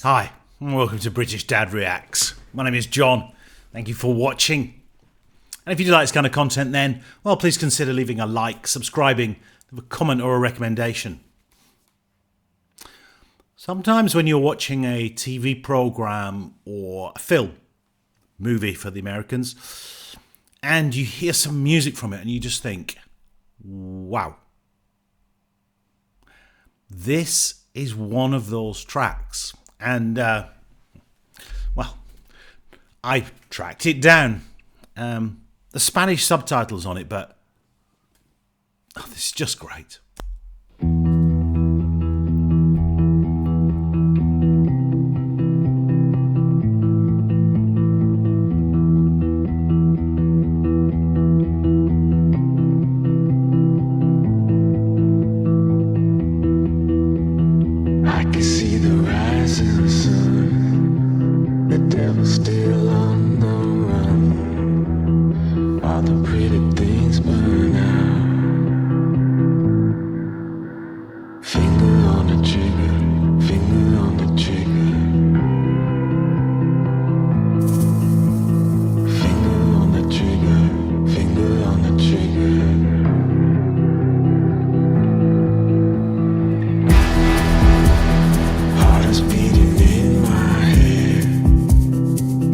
Hi, and welcome to British Dad Reacts. My name is John. Thank you for watching. And if you do like this kind of content then, well, please consider leaving a like, subscribing, a comment or a recommendation. Sometimes when you're watching a TV program or a film, movie for the Americans, and you hear some music from it and you just think, wow. This is one of those tracks. And, well, I tracked it down. The Spanish subtitles on it, but this is just great. I can see the rising sun, the devil's still on the run, all the pretty things burn out. Finger on the trigger, finger on the trigger, finger on the trigger, finger on the trigger. Heart is beating in my head,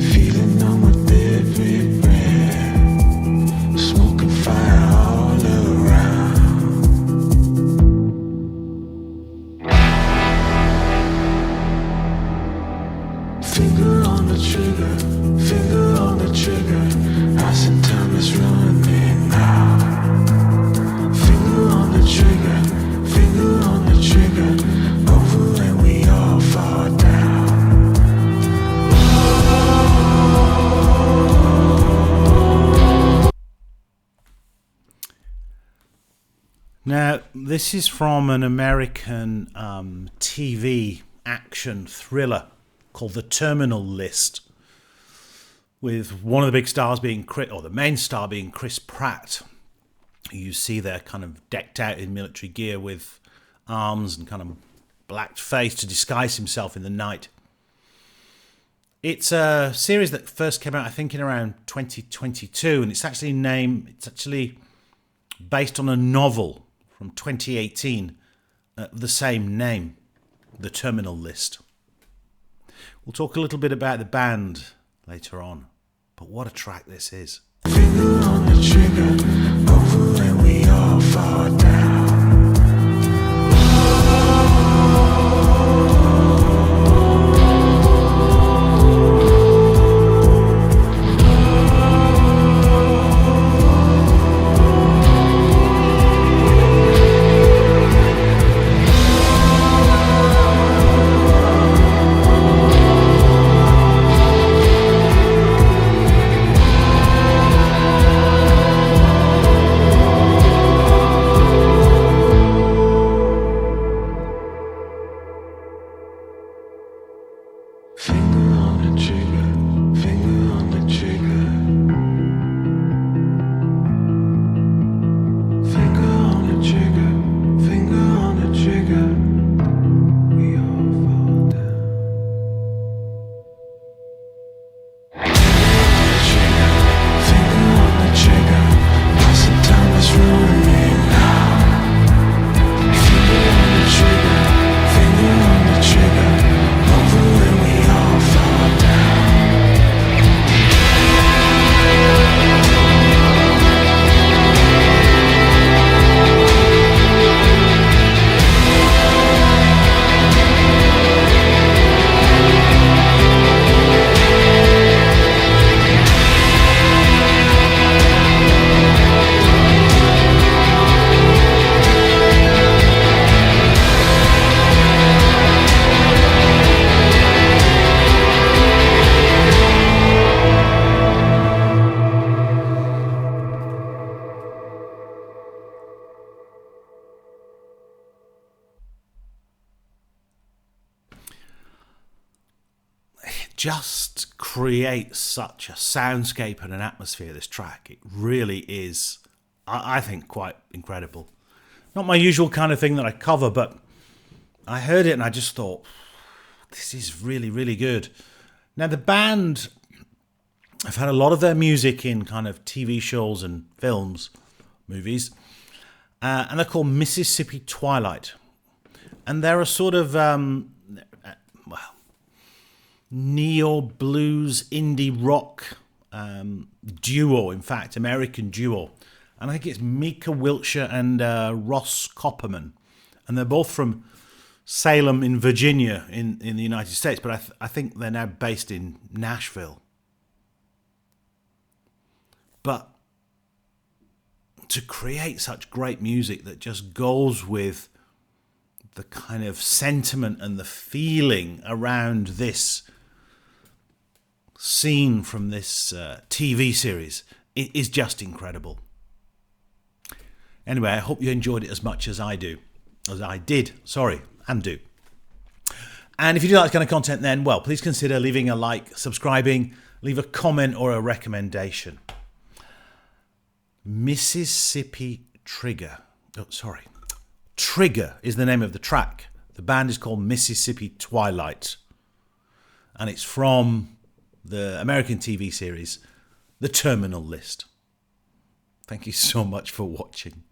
feeling numb with every breath, smoking fire all around. Finger on the trigger, finger on the trigger, I said time is running out. Finger on the trigger, finger on the trigger, over and we all fall down. Now, this is from an American TV action thriller called The Terminal List, with one of the big stars being the main star being Chris Pratt, who you see there kind of decked out in military gear with arms and kind of blacked face to disguise himself in the night. It's a series that first came out, I think, in around 2022, and it's actually based on a novel from 2018 of the same name, The Terminal List. We'll talk a little bit about the band later on, but what a track this is. Finger on the trigger, over and we all fall down. Finger on the trigger, finger on the trigger, finger on the trigger, finger on the trigger, we all fall down. Finger on the trigger, I said time is running out. Finger on the trigger, finger on the trigger, over and we all fall down. Just creates such a soundscape and an atmosphere, this track. It really is, I think, quite incredible. Not my usual kind of thing that I cover, but I heard it and I just thought, this is really, really good. Now, the band, I've had a lot of their music in kind of TV shows and films, movies, and they're called Mississippi Twilight. And they're a sort of neo-blues, indie rock duo, in fact, American duo. And I think it's Micah, Wiltshire and Ross Copperman. And they're both from Salem in Virginia in the United States, but I think they're now based in Nashville. But to create such great music that just goes with the kind of sentiment and the feeling around this scene from this TV series, it is just incredible. Anyway, I hope you enjoyed it as much as I did. And if you do like this kind of content, then, well, please consider leaving a like, subscribing, leave a comment or a recommendation. Mississippi Trigger. Trigger is the name of the track. The band is called Mississippi Twilight. And it's from the American TV series, The Terminal List. Thank you so much for watching.